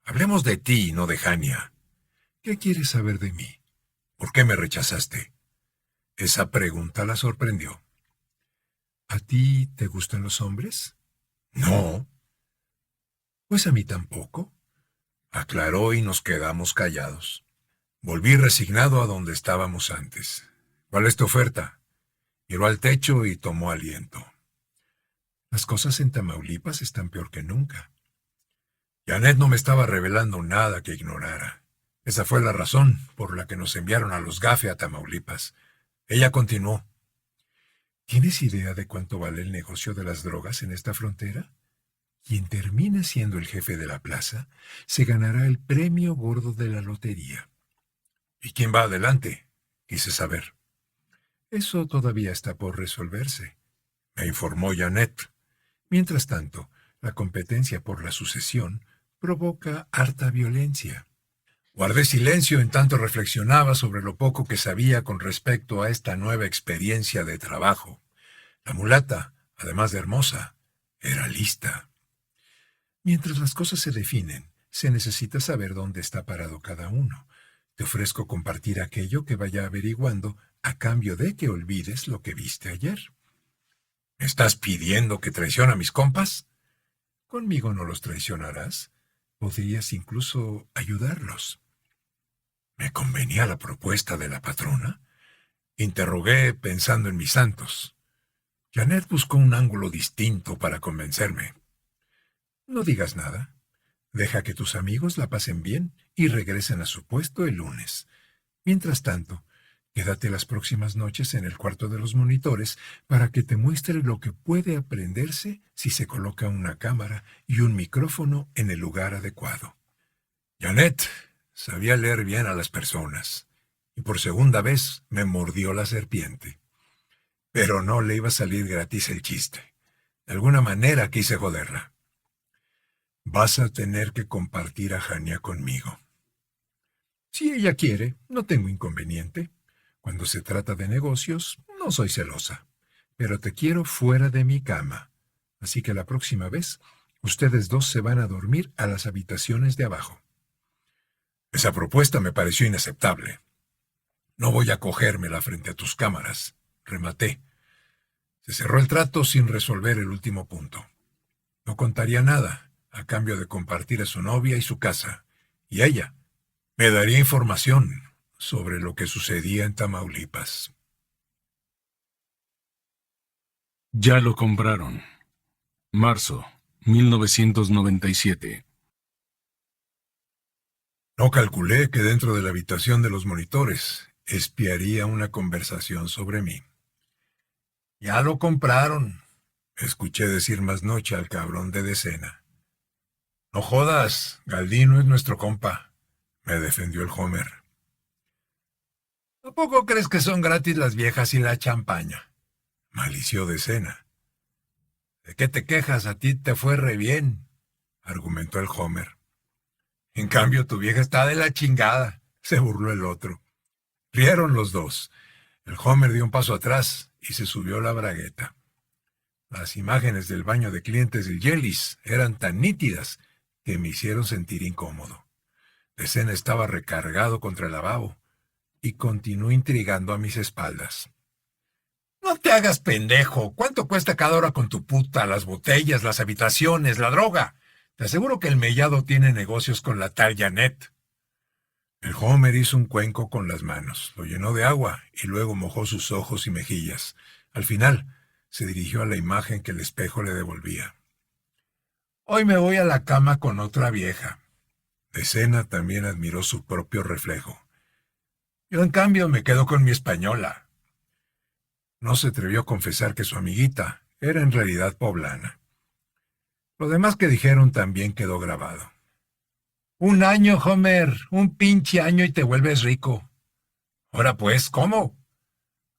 Hablemos de ti, no de Hania. ¿Qué quieres saber de mí? ¿Por qué me rechazaste? Esa pregunta la sorprendió. ¿A ti te gustan los hombres? No. Pues a mí tampoco, aclaró y nos quedamos callados. Volví resignado a donde estábamos antes. ¿Cuál es tu oferta? Miró al techo y tomó aliento. Las cosas en Tamaulipas están peor que nunca. Janet no me estaba revelando nada que ignorara. Esa fue la razón por la que nos enviaron a los Gafe a Tamaulipas. Ella continuó. ¿Tienes idea de cuánto vale el negocio de las drogas en esta frontera? Quien termine siendo el jefe de la plaza se ganará el premio gordo de la lotería. ¿Y quién va adelante? Quise saber. Eso todavía está por resolverse, me informó Janet. Mientras tanto, la competencia por la sucesión provoca harta violencia. Guardé silencio en tanto reflexionaba sobre lo poco que sabía con respecto a esta nueva experiencia de trabajo. La mulata, además de hermosa, era lista. Mientras las cosas se definen, se necesita saber dónde está parado cada uno. Te ofrezco compartir aquello que vaya averiguando a cambio de que olvides lo que viste ayer. ¿Me estás pidiendo que traicione a mis compas? Conmigo no los traicionarás. Podrías incluso ayudarlos. ¿Me convenía la propuesta de la patrona? Interrogué pensando en mis santos. Janet buscó un ángulo distinto para convencerme. No digas nada. Deja que tus amigos la pasen bien y regresen a su puesto el lunes. Mientras tanto, quédate las próximas noches en el cuarto de los monitores para que te muestre lo que puede aprenderse si se coloca una cámara y un micrófono en el lugar adecuado. Janet sabía leer bien a las personas, y por segunda vez me mordió la serpiente. Pero no le iba a salir gratis el chiste. De alguna manera quise joderla. Vas a tener que compartir a Jania conmigo. Si ella quiere, no tengo inconveniente. Cuando se trata de negocios, no soy celosa. Pero te quiero fuera de mi cama. Así que la próxima vez, ustedes dos se van a dormir a las habitaciones de abajo. Esa propuesta me pareció inaceptable. No voy a cogérmela frente a tus cámaras, rematé. Se cerró el trato sin resolver el último punto. No contaría nada, a cambio de compartir a su novia y su casa, y ella me daría información sobre lo que sucedía en Tamaulipas. Ya lo compraron. Marzo, 1997. No calculé que dentro de la habitación de los monitores espiaría una conversación sobre mí. Ya lo compraron, escuché decir más noche al cabrón de Decena. No jodas, Galdino es nuestro compa, me defendió el Homer. ¿A poco crees que son gratis las viejas y la champaña? Malició Decena. ¿De qué te quejas? A ti te fue re bien, argumentó el Homer. En cambio, tu vieja está de la chingada, se burló el otro. Rieron los dos. El Homer dio un paso atrás y se subió la bragueta. Las imágenes del baño de clientes del Jellies eran tan nítidas que me hicieron sentir incómodo. Decena estaba recargado contra el lavabo y continuó intrigando a mis espaldas. No te hagas pendejo. ¿Cuánto cuesta cada hora con tu puta, las botellas, las habitaciones, la droga? Te aseguro que el mellado tiene negocios con la tal Janet. El Homer hizo un cuenco con las manos, lo llenó de agua y luego mojó sus ojos y mejillas. Al final, se dirigió a la imagen que el espejo le devolvía. Hoy me voy a la cama con otra vieja. Decena también admiró su propio reflejo. Yo, en cambio, me quedo con mi española. No se atrevió a confesar que su amiguita era en realidad poblana. Lo demás que dijeron también quedó grabado. 1 año, Homer, un pinche año y te vuelves rico. Ahora pues, ¿cómo?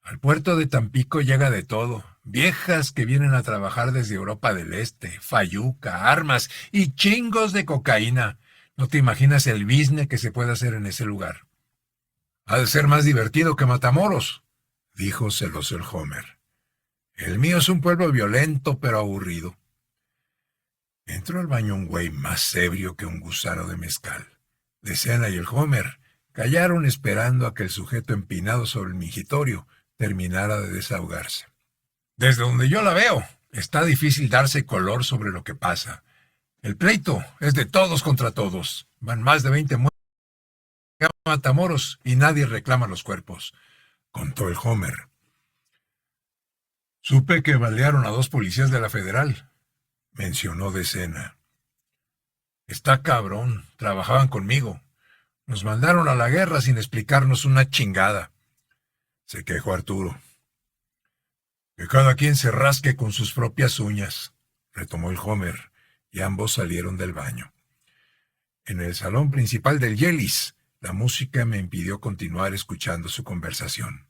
Al puerto de Tampico llega de todo. Viejas que vienen a trabajar desde Europa del Este, fayuca, armas y chingos de cocaína. No te imaginas el business que se puede hacer en ese lugar. Ha de ser más divertido que Matamoros, dijo celoso el Homer. El mío es un pueblo violento pero aburrido. Entró al baño un güey más ebrio que un gusano de mezcal. Decena y el Homer callaron esperando a que el sujeto empinado sobre el mingitorio terminara de desahogarse. Desde donde yo la veo, está difícil darse color sobre lo que pasa. El pleito es de todos contra todos. Van más de 20 muertos a Matamoros y nadie reclama los cuerpos, contó el Homer. Supe que balearon a 2 policías de la Federal, mencionó Decena. Está cabrón, trabajaban conmigo. Nos mandaron a la guerra sin explicarnos una chingada, se quejó Arturo. Que cada quien se rasque con sus propias uñas, retomó el Homer, y ambos salieron del baño. En el salón principal del Jellies, la música me impidió continuar escuchando su conversación.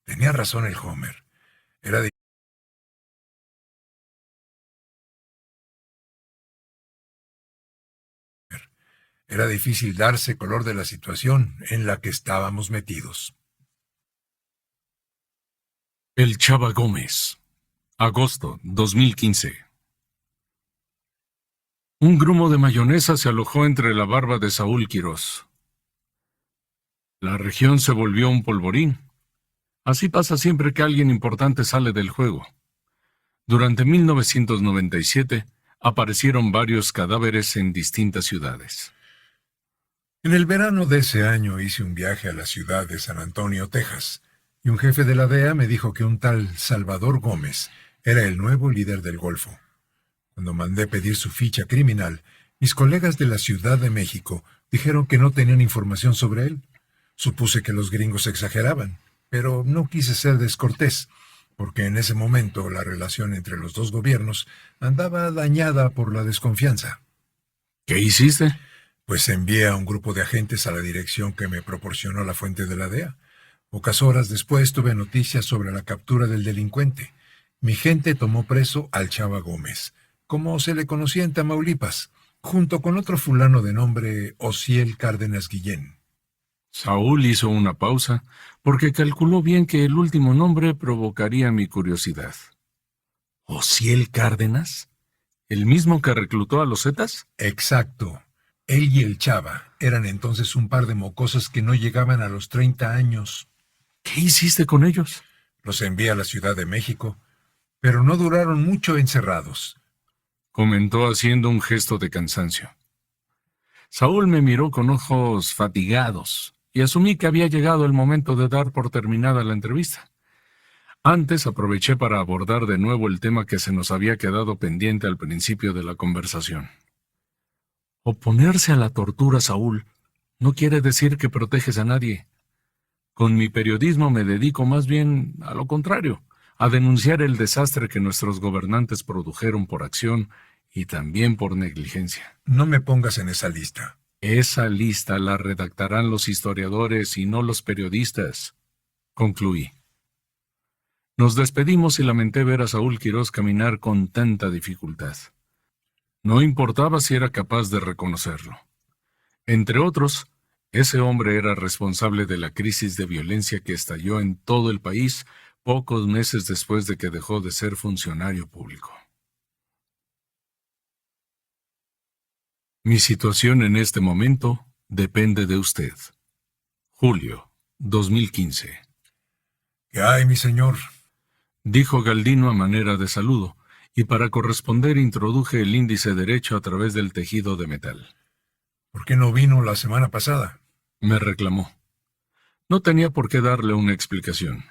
Tenía razón el Homer. Era difícil darse color de la situación en la que estábamos metidos. El Chava Gómez. Agosto 2015. Un grumo de mayonesa se alojó entre la barba de Saúl Quirós. La región se volvió un polvorín. Así pasa siempre que alguien importante sale del juego. Durante 1997 aparecieron varios cadáveres en distintas ciudades. En el verano de ese año hice un viaje a la ciudad de San Antonio, Texas, y un jefe de la DEA me dijo que un tal Salvador Gómez era el nuevo líder del Golfo. Cuando mandé pedir su ficha criminal, Mis colegas de la Ciudad de México dijeron que no tenían información sobre él. Supuse que los gringos exageraban, pero no quise ser descortés, porque en ese momento la relación entre los dos gobiernos andaba dañada por la desconfianza. ¿Qué hiciste? Pues envié a un grupo de agentes a la dirección que me proporcionó la fuente de la DEA. Pocas horas después tuve noticias sobre la captura del delincuente. Mi gente tomó preso al Chava Gómez, como se le conocía en Tamaulipas, junto con otro fulano de nombre Osiel Cárdenas Guillén. Saúl hizo una pausa, porque calculó bien que el último nombre provocaría mi curiosidad. ¿Osiel Cárdenas? ¿El mismo que reclutó a los Zetas? Exacto. Él y el Chava eran entonces un par de mocosos que no llegaban a los 30 años. ¿Qué hiciste con ellos? Los envié a la Ciudad de México, pero no duraron mucho encerrados. Comentó haciendo un gesto de cansancio. Saúl me miró con ojos fatigados y asumí que había llegado el momento de dar por terminada la entrevista. Antes aproveché para abordar de nuevo el tema que se nos había quedado pendiente al principio de la conversación. Oponerse a la tortura, Saúl, no quiere decir que proteges a nadie. Con mi periodismo me dedico más bien a lo contrario, a denunciar el desastre que nuestros gobernantes produjeron por acción y también por negligencia. No me pongas en esa lista. Esa lista la redactarán los historiadores y no los periodistas, concluí. Nos despedimos y lamenté ver a Saúl Quirós caminar con tanta dificultad. No importaba si era capaz de reconocerlo. Entre otros, ese hombre era responsable de la crisis de violencia que estalló en todo el país pocos meses después de que dejó de ser funcionario público. Mi situación en este momento depende de usted. Julio, 2015. ¿Qué hay, mi señor? Dijo Galdino a manera de saludo, y para corresponder introduje el índice derecho a través del tejido de metal. ¿Por qué no vino la semana pasada? Me reclamó. No tenía por qué darle una explicación.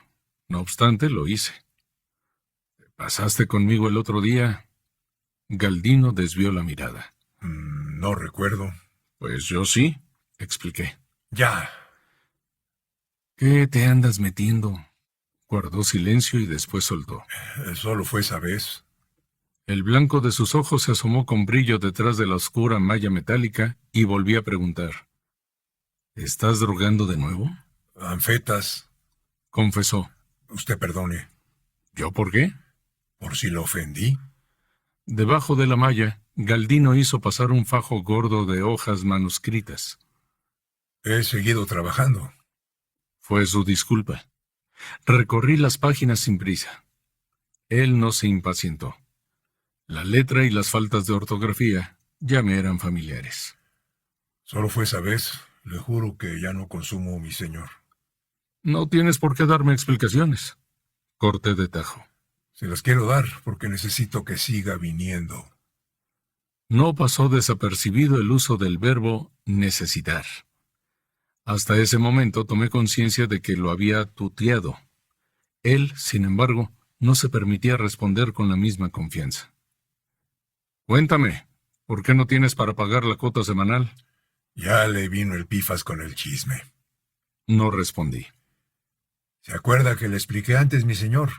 No obstante, lo hice. ¿Pasaste conmigo el otro día? Galdino desvió la mirada. No recuerdo. Pues yo sí, expliqué. Ya. ¿Qué te andas metiendo? Guardó silencio y después soltó. Solo fue esa vez. El blanco de sus ojos se asomó con brillo detrás de la oscura malla metálica y volví a preguntar. ¿Estás drogando de nuevo? Anfetas. Confesó. Usted perdone. ¿Yo por qué? ¿Por si lo ofendí? Debajo de la malla, Galdino hizo pasar un fajo gordo de hojas manuscritas. He seguido trabajando. Fue su disculpa. Recorrí las páginas sin prisa. Él no se impacientó. La letra y las faltas de ortografía ya me eran familiares. Solo fue esa vez. Le juro que ya no consumo, mi señor. No tienes por qué darme explicaciones. Corté de tajo. Se las quiero dar porque necesito que siga viniendo. No pasó desapercibido el uso del verbo necesitar. Hasta ese momento tomé conciencia de que lo había tuteado. Él, sin embargo, no se permitía responder con la misma confianza. Cuéntame, ¿por qué no tienes para pagar la cuota semanal? Ya le vino el pifas con el chisme. No respondí. ¿Se acuerda que le expliqué antes, mi señor?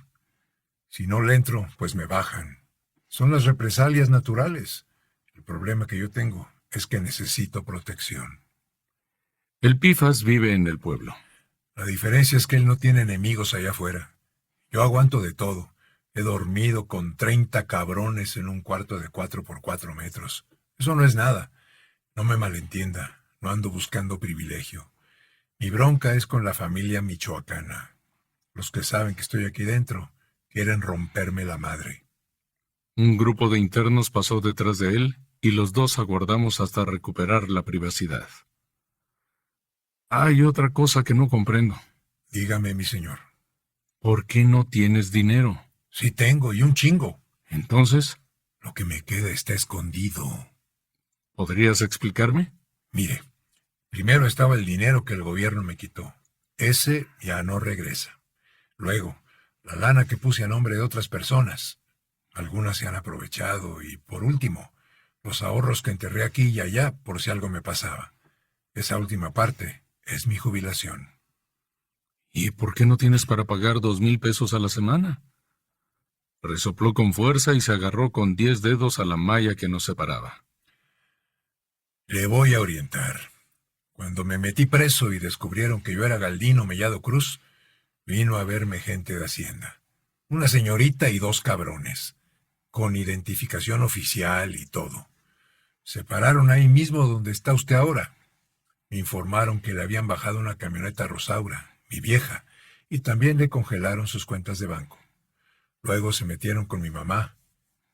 Si no le entro, pues me bajan. Son las represalias naturales. El problema que yo tengo es que necesito protección. El pifas vive en el pueblo. La diferencia es que él no tiene enemigos allá afuera. Yo aguanto de todo. He dormido con 30 cabrones en un cuarto de 4 por 4 metros. Eso no es nada. No me malentienda. No ando buscando privilegio. Mi bronca es con la familia michoacana. Los que saben que estoy aquí dentro quieren romperme la madre. Un grupo de internos pasó detrás de él y los dos aguardamos hasta recuperar la privacidad. Hay otra cosa que no comprendo. Dígame, mi señor. ¿Por qué no tienes dinero? Sí tengo, y un chingo. Entonces, Lo que me queda está escondido. ¿podrías explicarme? Mire, primero estaba el dinero que el gobierno me quitó. Ese ya no regresa. Luego, la lana que puse a nombre de otras personas. Algunas se han aprovechado. Y por último, los ahorros que enterré aquí y allá por si algo me pasaba. Esa última parte es mi jubilación. ¿Y por qué no tienes para pagar 2,000 pesos a la semana? Resopló con fuerza y se agarró con 10 dedos a la malla que nos separaba. Le voy a orientar. Cuando me metí preso y descubrieron que yo era Galdino Mellado Cruz, vino a verme gente de Hacienda. Una señorita y 2 cabrones, con identificación oficial y todo. Se pararon ahí mismo donde está usted ahora. Me informaron que le habían bajado una camioneta Rosaura, mi vieja, y también le congelaron sus cuentas de banco. Luego se metieron con mi mamá.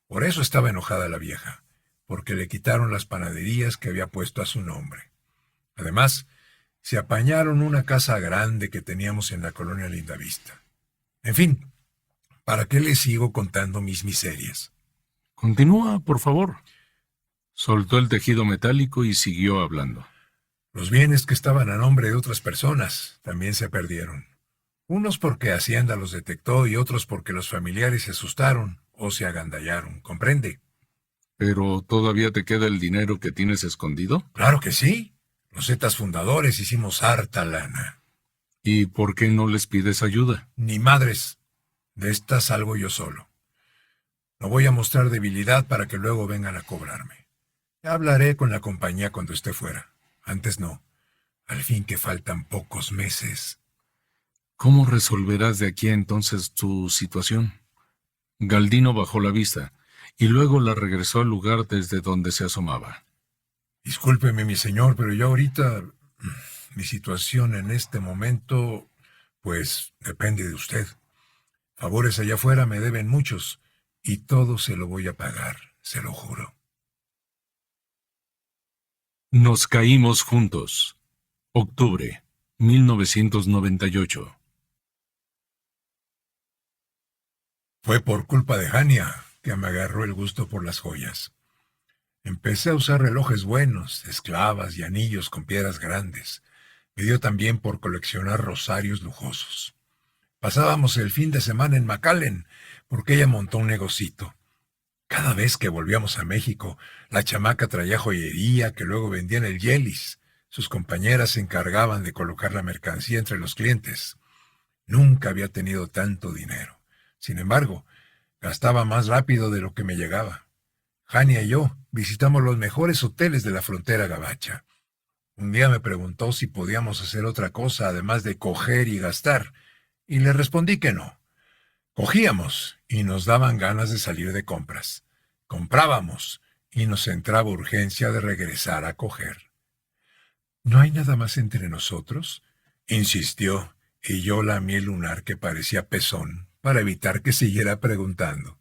Por eso estaba enojada la vieja, porque le quitaron las panaderías que había puesto a su nombre. Además, se apañaron una casa grande que teníamos en la colonia Lindavista. En fin, ¿para qué les sigo contando mis miserias? Continúa, por favor. Soltó el tejido metálico y siguió hablando. Los bienes que estaban a nombre de otras personas también se perdieron. Unos porque Hacienda los detectó y otros porque los familiares se asustaron o se agandallaron, ¿comprende? ¿Pero todavía te queda el dinero que tienes escondido? Claro que sí. Los Zetas fundadores hicimos harta lana. ¿Y por qué no les pides ayuda? Ni madres. De estas salgo yo solo. No voy a mostrar debilidad para que luego vengan a cobrarme. Ya hablaré con la compañía cuando esté fuera. Antes no. Al fin que faltan pocos meses. ¿Cómo resolverás de aquí a entonces tu situación? Galdino bajó la vista y luego la regresó al lugar desde donde se asomaba. Discúlpeme, mi señor, pero yo ahorita... Mi situación en este momento, pues, depende de usted. Favores allá afuera me deben muchos, y todo se lo voy a pagar, se lo juro. Nos caímos juntos. Octubre, 1998. Fue por culpa de Jania que me agarró el gusto por las joyas. Empecé a usar relojes buenos, esclavas y anillos con piedras grandes. Me dio también por coleccionar rosarios lujosos. Pasábamos el fin de semana en McAllen, porque ella montó un negocito. Cada vez que volvíamos a México, la chamaca traía joyería que luego vendía en el Yelis. Sus compañeras se encargaban de colocar la mercancía entre los clientes. Nunca había tenido tanto dinero. Sin embargo, gastaba más rápido de lo que me llegaba. Jania y yo visitamos los mejores hoteles de la frontera gabacha. Un día me preguntó si podíamos hacer otra cosa además de coger y gastar, y le respondí que no. Cogíamos y nos daban ganas de salir de compras. Comprábamos y nos entraba urgencia de regresar a coger. ¿No hay nada más entre nosotros?, insistió, y yo lamí el lunar que parecía pezón para evitar que siguiera preguntando.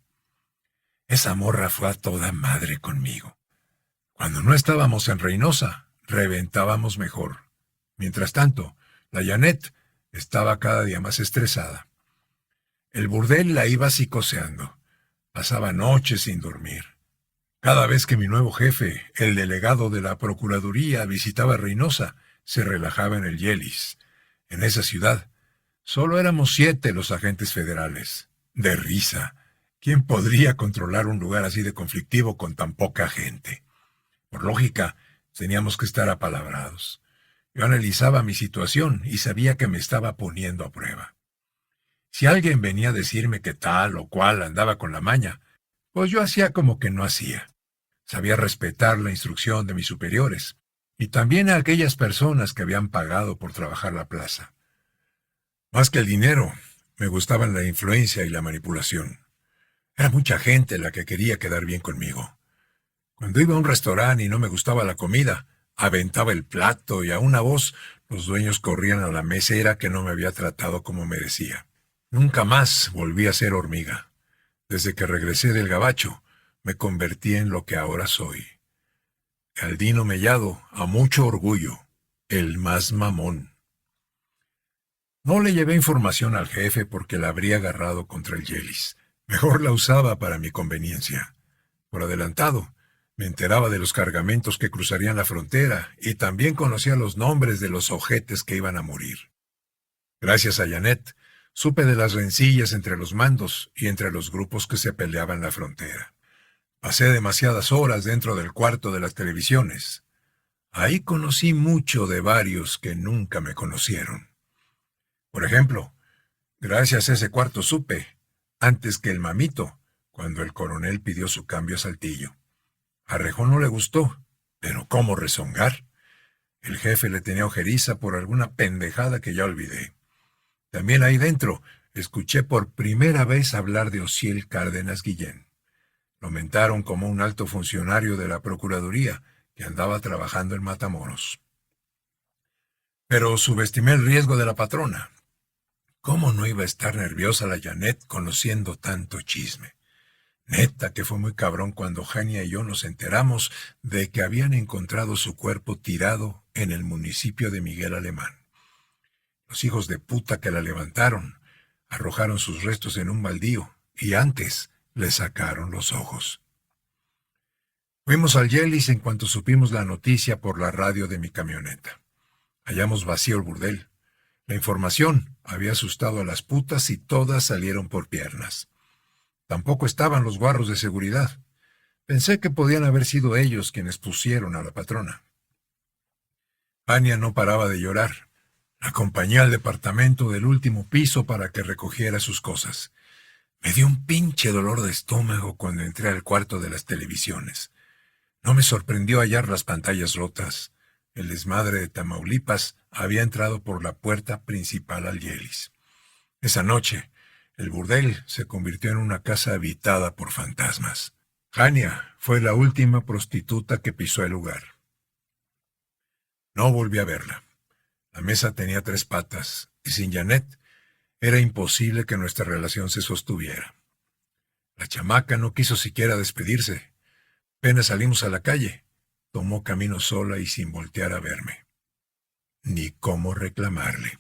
Esa morra fue a toda madre conmigo. Cuando no estábamos en Reynosa, reventábamos mejor. Mientras tanto, la Janet estaba cada día más estresada. El burdel la iba psicoseando. Pasaba noches sin dormir. Cada vez que mi nuevo jefe, el delegado de la Procuraduría, visitaba Reynosa, se relajaba en el Yelis. En esa ciudad, solo éramos 7 los agentes federales. De risa. ¿Quién podría controlar un lugar así de conflictivo con tan poca gente? Por lógica, teníamos que estar apalabrados. Yo analizaba mi situación y sabía que me estaba poniendo a prueba. Si alguien venía a decirme que tal o cual andaba con la maña, pues yo hacía como que no hacía. Sabía respetar la instrucción de mis superiores, y también a aquellas personas que habían pagado por trabajar la plaza. Más que el dinero, me gustaban la influencia y la manipulación. Era mucha gente la que quería quedar bien conmigo. Cuando iba a un restaurante y no me gustaba la comida, aventaba el plato y a una voz los dueños corrían a la mesera que no me había tratado como merecía. Nunca más volví a ser hormiga. Desde que regresé del gabacho, me convertí en lo que ahora soy. Galdino Mellado, a mucho orgullo, el más mamón. No le llevé información al jefe porque la habría agarrado contra el Yelis. Mejor la usaba para mi conveniencia. Por adelantado, me enteraba de los cargamentos que cruzarían la frontera y también conocía los nombres de los ojetes que iban a morir. Gracias a Janet, supe de las rencillas entre los mandos y entre los grupos que se peleaban la frontera. Pasé demasiadas horas dentro del cuarto de las televisiones. Ahí conocí mucho de varios que nunca me conocieron. Por ejemplo, gracias a ese cuarto supe, antes que el mamito, cuando el coronel pidió su cambio a Saltillo. A Rejón no le gustó, pero ¿cómo rezongar? El jefe le tenía ojeriza por alguna pendejada que ya olvidé. También ahí dentro escuché por primera vez hablar de Osiel Cárdenas Guillén. Lo mentaron como un alto funcionario de la Procuraduría que andaba trabajando en Matamoros. Pero subestimé el riesgo de la patrona. ¿Cómo no iba a estar nerviosa la Janet conociendo tanto chisme? Neta que fue muy cabrón cuando Jania y yo nos enteramos de que habían encontrado su cuerpo tirado en el municipio de Miguel Alemán. Los hijos de puta que la levantaron arrojaron sus restos en un baldío y antes le sacaron los ojos. Fuimos al Yelis en cuanto supimos la noticia por la radio de mi camioneta. Hallamos vacío el burdel. La información había asustado a las putas y todas salieron por piernas. Tampoco estaban los guarros de seguridad. Pensé que podían haber sido ellos quienes pusieron a la patrona. Ania no paraba de llorar. La acompañé al departamento del último piso para que recogiera sus cosas. Me dio un pinche dolor de estómago cuando entré al cuarto de las televisiones. No me sorprendió hallar las pantallas rotas. El desmadre de Tamaulipas había entrado por la puerta principal al Yelis. Esa noche, el burdel se convirtió en una casa habitada por fantasmas. Jania fue la última prostituta que pisó el lugar. No volví a verla. La mesa tenía 3 patas, y sin Janet era imposible que nuestra relación se sostuviera. La chamaca no quiso siquiera despedirse. Apenas salimos a la calle, tomó camino sola y sin voltear a verme. Ni cómo reclamarle.